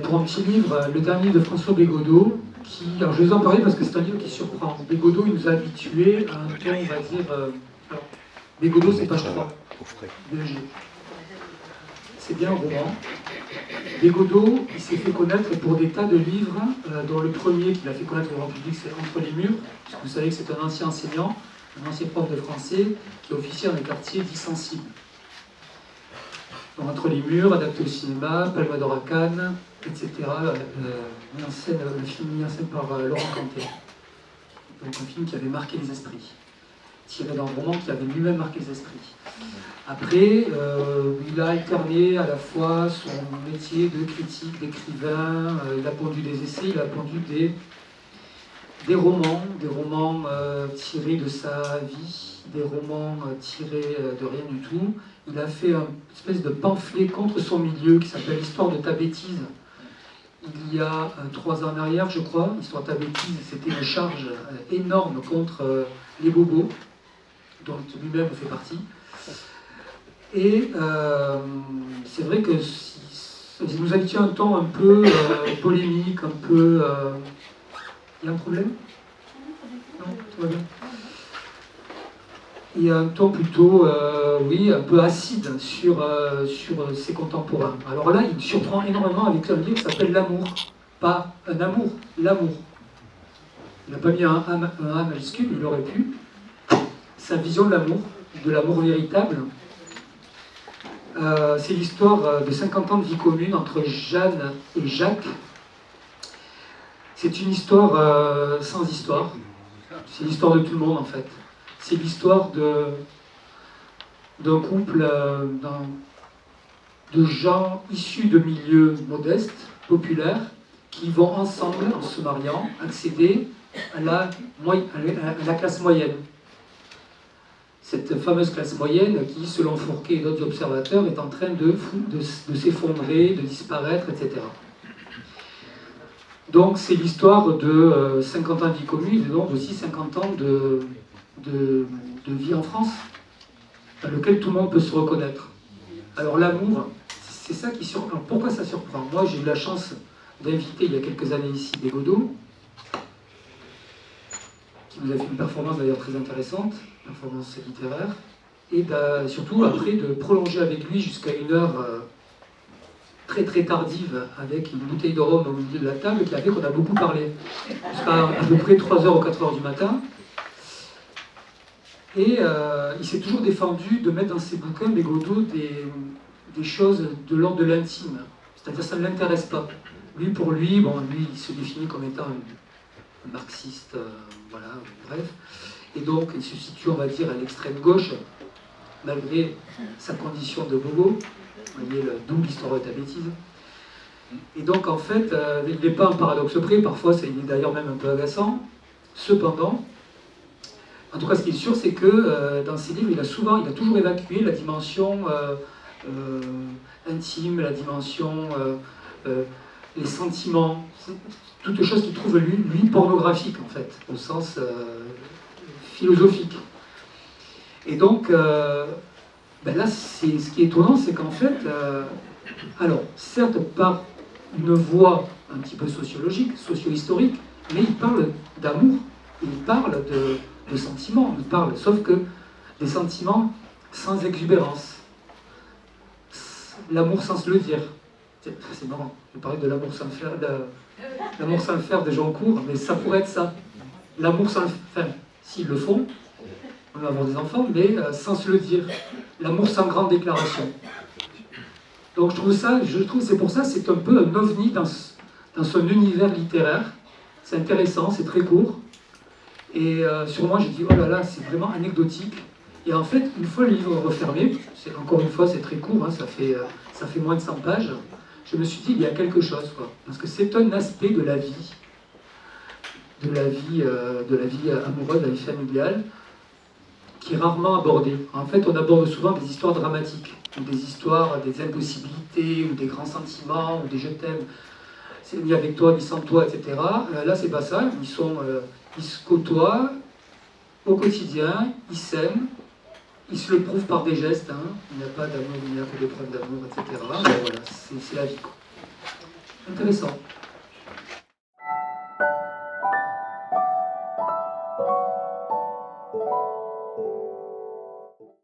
pour un petit livre, le dernier de François Bégodeau, qui, alors je vais vous en parler parce que c'est un livre qui surprend. Bégodeau, il nous a habitués à un ton, on va dire... alors, Bégodeau, c'est page 3, BG. C'est bien un roman. Bégodeau, il s'est fait connaître pour des tas de livres, dont le premier qu'il a fait connaître au grand public, c'est Entre les murs, puisque vous savez que c'est un ancien enseignant, un ancien prof de français, qui officie dans les quartiers dits sensibles. Donc, Entre les murs, adapté au cinéma, Palme d'Or à Cannes, etc. Le film mis en scène par Laurent Cantet. Donc un film qui avait marqué les esprits, tiré d'un roman qui avait lui-même marqué les esprits. Après, il a alterné à la fois son métier de critique, d'écrivain, il a pondu des essais, il a pondu des romans tirés de sa vie, des romans tirés de rien du tout. Il a fait une espèce de pamphlet contre son milieu qui s'appelle Histoire de ta bêtise. Il y a 3 ans en arrière, je crois, Histoire de ta bêtise, c'était une charge énorme contre les bobos, dont lui-même fait partie. Et c'est vrai que nous habituons à un ton un peu polémique, un peu... Il y a un problème? Non, tout va bien. Il y a un ton plutôt, oui, un peu acide sur ses contemporains. Alors là, il me surprend énormément avec un livre qui s'appelle L'amour. Pas un amour, l'amour. Il n'a pas mis un A majuscule, il aurait pu. Sa vision de l'amour véritable. C'est l'histoire de 50 ans de vie commune entre Jeanne et Jacques. C'est une histoire sans histoire. C'est l'histoire de tout le monde en fait. C'est l'histoire d'un couple de gens issus de milieux modestes, populaires, qui vont ensemble, en se mariant, accéder à la classe moyenne. Cette fameuse classe moyenne qui, selon Fourquet et d'autres observateurs, est en train de s'effondrer, de disparaître, etc. Donc c'est l'histoire de 50 ans de vie commune et donc aussi 50 ans de vie en France, dans lequel tout le monde peut se reconnaître. Alors l'amour, c'est ça qui surprend. Pourquoi ça surprend? Moi j'ai eu la chance d'inviter il y a quelques années ici Bégodeau, qui nous a fait une performance d'ailleurs très intéressante, performance littéraire, et surtout après de prolonger avec lui jusqu'à une heure très très tardive avec une bouteille de rhum au milieu de la table qui a fait qu'on a beaucoup parlé, jusqu'à à peu près 3h ou 4h du matin. Et il s'est toujours défendu de mettre dans ses bouquins, Bégodeau, des choses de l'ordre de l'intime. C'est-à-dire ça ne l'intéresse pas. Lui, pour lui, lui, il se définit comme étant un marxiste, voilà, bref. Et donc, il se situe, on va dire, à l'extrême gauche, malgré sa condition de bobo. Vous voyez, d'où l'histoire de ta bêtise. Et donc, en fait, il n'est pas un paradoxe près, parfois, il est d'ailleurs même un peu agaçant. Cependant, en tout cas, ce qui est sûr, c'est que dans ses livres, il a toujours évacué la dimension intime, la dimension, les sentiments, toutes choses qu'il trouve, lui, pornographiques, en fait, au sens philosophique. Et donc, là, ce qui est étonnant, c'est qu'en fait, alors, certes, par une voie un petit peu sociologique, socio-historique, mais il parle d'amour, il parle de sentiments, il parle, sauf que des sentiments sans exubérance. L'amour sans se le dire. C'est marrant, je parlais de l'amour sans le faire de Jean Cour, mais ça pourrait être ça. L'amour sans le faire, s'ils le font, on va avoir des enfants, mais sans se le dire. L'amour sans grande déclaration. Donc je trouve c'est pour ça, c'est un peu un ovni dans son univers littéraire. C'est intéressant, c'est très court. Et sur moi, j'ai dit, oh là là, c'est vraiment anecdotique. Et en fait, une fois le livre refermé, encore une fois, c'est très court, hein, ça fait moins de 100 pages, je me suis dit, il y a quelque chose, quoi. Parce que c'est un aspect de la vie, amoureuse, de la vie familiale, qui est rarement abordé. En fait, on aborde souvent des histoires dramatiques, ou des histoires, des impossibilités, ou des grands sentiments, ou des je t'aime, c'est ni avec toi, ni sans toi, etc. Là, c'est pas ça, ils se côtoient au quotidien, ils s'aiment, ils se le prouvent par des gestes, hein. Il n'y a pas d'amour, il n'y a que des preuves d'amour, etc. Mais voilà, c'est la vie, quoi. Intéressant.